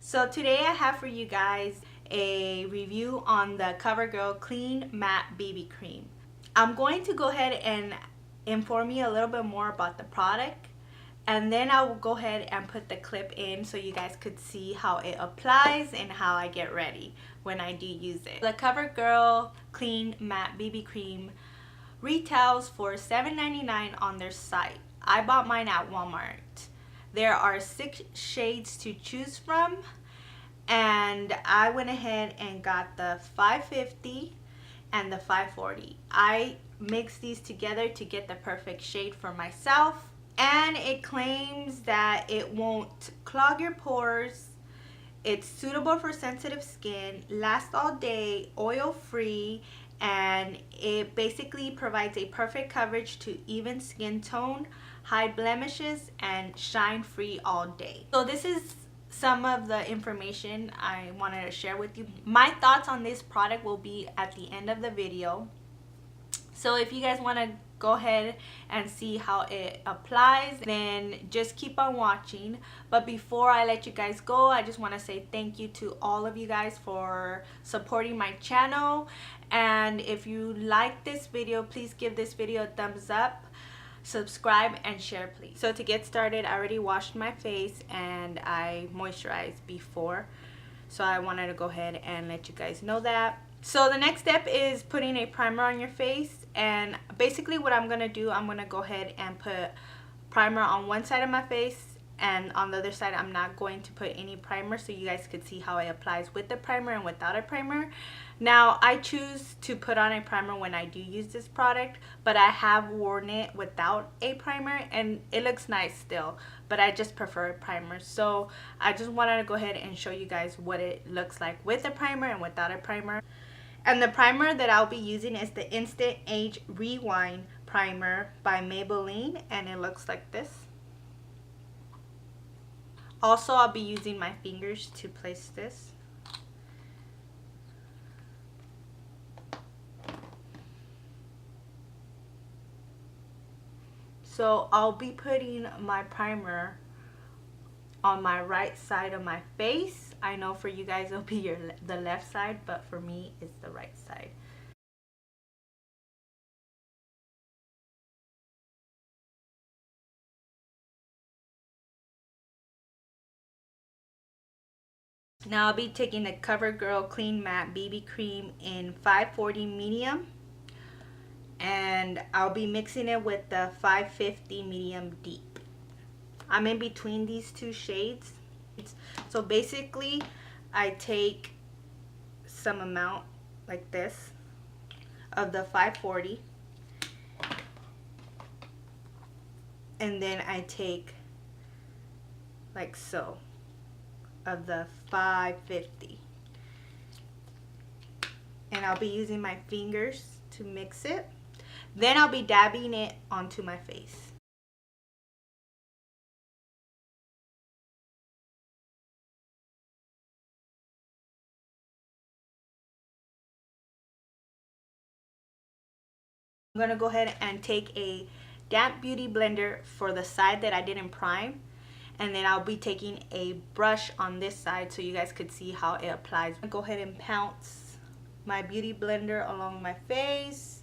So today I have for you guys a review on the CoverGirl Clean Matte BB Cream. I'm going to go ahead and inform you a little bit more about the product, and then I will go ahead and put the clip in so you guys could see how it applies and how I get ready when I do use it. The CoverGirl Clean Matte BB Cream retails for $7.99 on their site. I bought mine at Walmart. There are 6 shades to choose from, and I went ahead and got the 550 and the 540. I mixed these together to get the perfect shade for myself, and it claims that it won't clog your pores. It's suitable for sensitive skin, lasts all day, oil free, and it basically provides a perfect coverage to even skin tone, hide blemishes, and shine free all day. So this is some of the information I wanted to share with you. My thoughts on this product will be at the end of the video. So if you guys want to go ahead and see how it applies, then just keep on watching. But before I let you guys go, I just want to say thank you to all of you guys for supporting my channel. And if you like this video, please give this video a thumbs up, subscribe, and share please. So to get started, I already washed my face and I moisturized before, so I wanted to go ahead and let you guys know that. So the next step is putting a primer on your face, and basically what I'm gonna do, I'm gonna go ahead and put primer on one side of my face, and on the other side I'm not going to put any primer, so you guys could see how it applies with the primer and without a primer. Now I choose to put on a primer when I do use this product, but I have worn it without a primer and it looks nice still, but I just prefer a primer. So I just wanted to go ahead and show you guys what it looks like with a primer and without a primer. And the primer that I'll be using is the Instant Age Rewind Primer by Maybelline, and it looks like this. Also, I'll be using my fingers to place this. So I'll be putting my primer on my right side of my face. I know for you guys it'll be the left side, but for me it's the right side. Now I'll be taking the CoverGirl Clean Matte BB Cream in 540 medium, and I'll be mixing it with the 550 medium deep. I'm in between these two shades. So basically I take some amount like this of the 540, and then I take like so of the 550, and I'll be using my fingers to mix it. Then I'll be dabbing it onto my face. I'm gonna go ahead and take a damp beauty blender for the side that I didn't prime, and then I'll be taking a brush on this side so you guys could see how it applies. I'll go ahead and pounce my beauty blender along my face.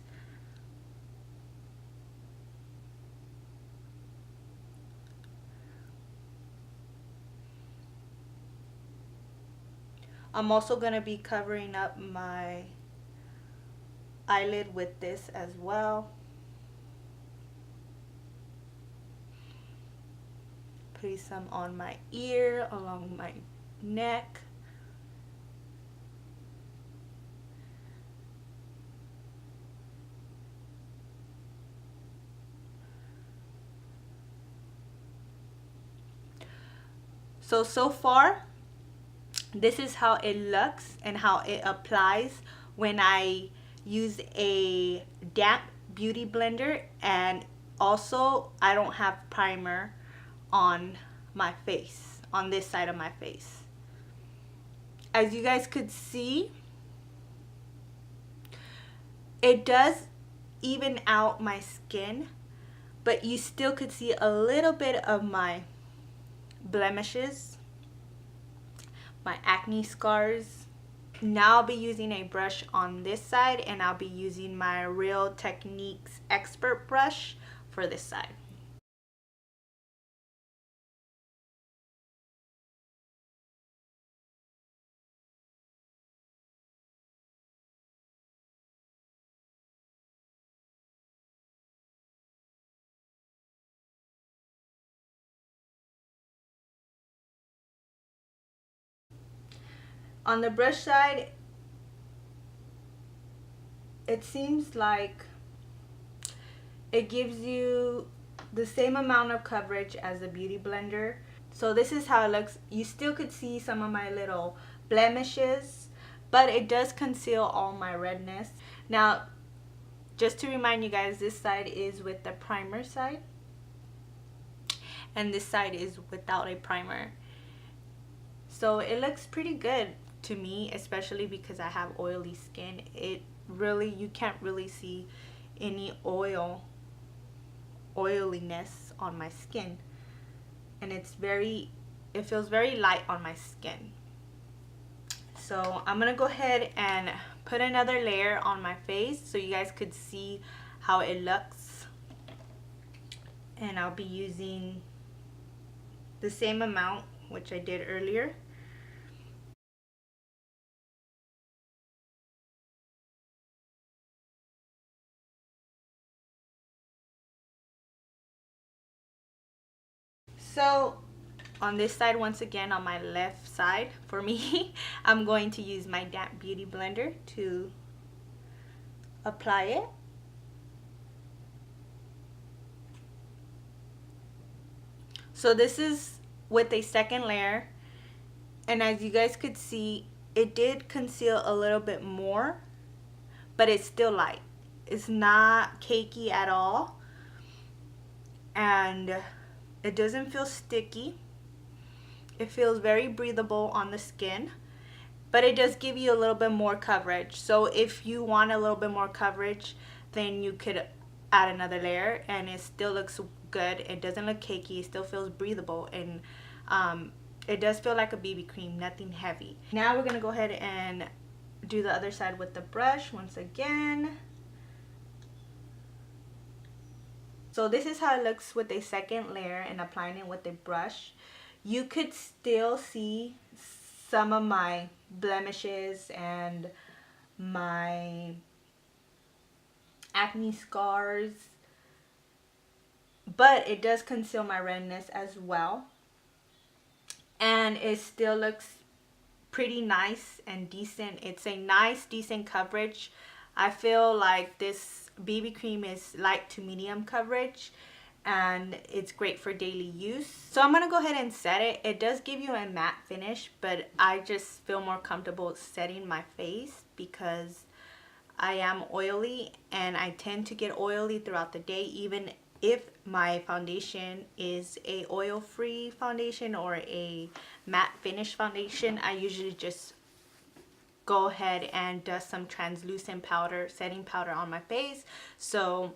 I'm also gonna be covering up my eyelid with this as well. Putting some on my ear, along my neck. So far, this is how it looks and how it applies when I use a damp beauty blender, and also I don't have primer on my face, on this side of my face. As you guys could see, it does even out my skin, but you still could see a little bit of my blemishes. my acne scars. Now I'll be using a brush on this side, and I'll be using my Real Techniques Expert brush for this side. On the brush side, it seems like it gives you the same amount of coverage as a beauty blender. So this is how it looks. You still could see some of my little blemishes, but it does conceal all my redness. Now, just to remind you guys, this side is with the primer side, and this side is without a primer. So it looks pretty good to me, especially because I have oily skin. It really, you can't really see any oiliness on my skin, and it feels very light on my skin. So I'm gonna go ahead and put another layer on my face so you guys could see how it looks, and I'll be using the same amount which I did earlier. So on this side, once again on my left side for me, I'm going to use my damp beauty blender to apply it. So this is with a second layer, and as you guys could see, it did conceal a little bit more, but it's still light. It's not cakey at all, and it doesn't feel sticky. It feels very breathable on the skin, but it does give you a little bit more coverage. So if you want a little bit more coverage, then you could add another layer, and it still looks good. It doesn't look cakey. It still feels breathable, and it does feel like a BB cream, nothing heavy. Now we're gonna go ahead and do the other side with the brush once again. So this is how it looks with a second layer and applying it with a brush. You could still see some of my blemishes and my acne scars, but it does conceal my redness as well, and it still looks pretty nice and decent. It's a nice, decent coverage. I feel like this BB cream is light to medium coverage, and it's great for daily use. So I'm gonna go ahead and set it. It does give you a matte finish, but I just feel more comfortable setting my face because I am oily, and I tend to get oily throughout the day. Even if my foundation is a oil-free foundation or a matte finish foundation, I usually just go ahead and dust some translucent powder, setting powder on my face. So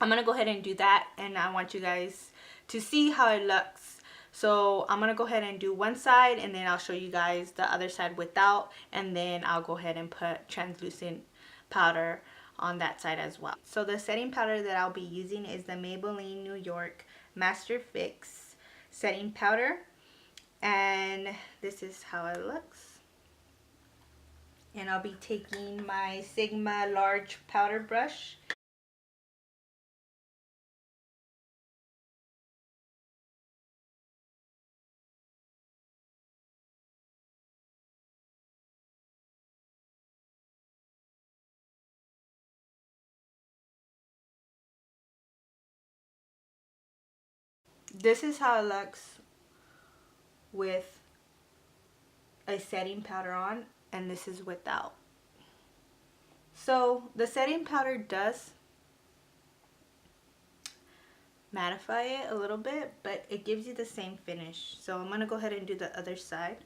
I'm gonna go ahead and do that, and I want you guys to see how it looks. So I'm gonna go ahead and do one side, and then I'll show you guys the other side without, and then I'll go ahead and put translucent powder on that side as well. So the setting powder that I'll be using is the Maybelline New York Master Fix setting powder, and this is how it looks. And I'll be taking my Sigma large powder brush. This is how it looks with a setting powder on, and this is without. So the setting powder does mattify it a little bit, but it gives you the same finish. So I'm gonna go ahead and do the other side.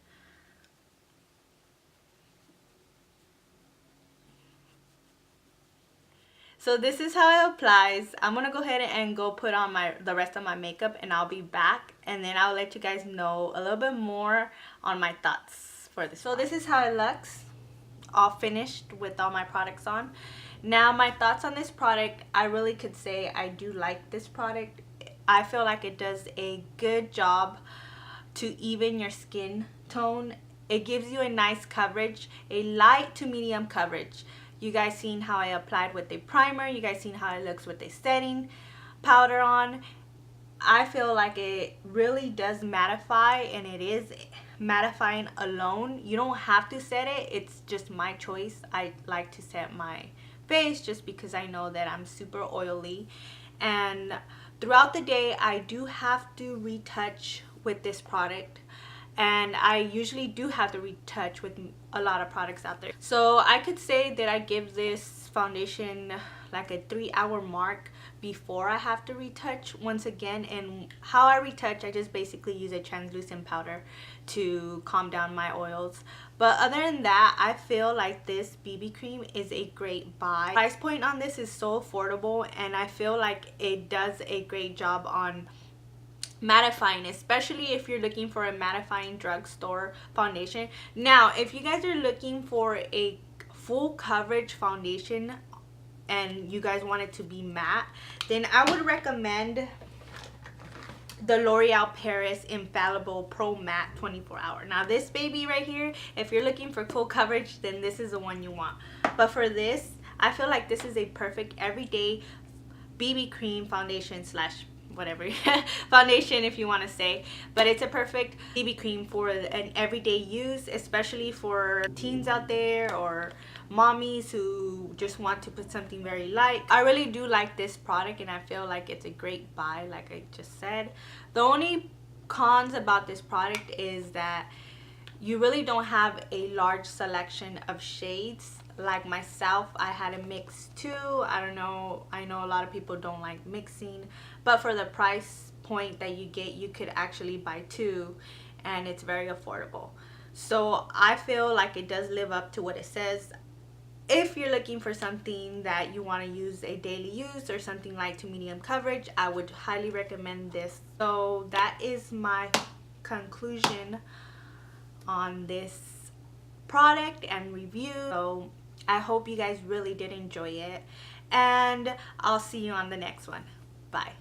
So this is how it applies. I'm gonna go ahead and go put on the rest of my makeup, and I'll be back, and then I'll let you guys know a little bit more on my thoughts. for this. So this is how it looks, all finished with all my products on. Now my thoughts on this product, I really could say I do like this product. I feel like it does a good job to even your skin tone. It gives you a nice coverage, a light to medium coverage. You guys seen how I applied with a primer. You guys seen how it looks with a setting powder on. I feel like it really does mattify, and it is mattifying alone. You don't have to set it. It's just my choice. I like to set my face just because I know that I'm super oily, and throughout the day I do have to retouch with this product, and I usually do have to retouch with a lot of products out there. So I could say that I give this foundation like a 3-hour mark before I have to retouch once again. And how I retouch, I just basically use a translucent powder to calm down my oils. But other than that, I feel like this BB cream is a great buy. Price point on this is so affordable, and I feel like it does a great job on mattifying, especially if you're looking for a mattifying drugstore foundation. Now if you guys are looking for a full coverage foundation and you guys want it to be matte, then I would recommend the L'Oreal Paris Infallible Pro Matte 24 Hour. Now this baby right here, if you're looking for full coverage, then this is the one you want. But for this, I feel like this is a perfect everyday BB cream foundation slash whatever foundation, if you want to say. But it's a perfect BB cream for an everyday use, especially for teens out there or mommies who just want to put something very light. I really do like this product, and I feel like it's a great buy, like I just said. The only cons about this product is that you really don't have a large selection of shades. Like myself, I had a mix too. I don't know, I know a lot of people don't like mixing, but for the price point that you get, you could actually buy two, and it's very affordable. So I feel like it does live up to what it says. If you're looking for something that you want to use a daily use or something light to medium coverage, I would highly recommend this. So that is my conclusion on this product and review. So I hope you guys really did enjoy it, and I'll see you on the next one. Bye.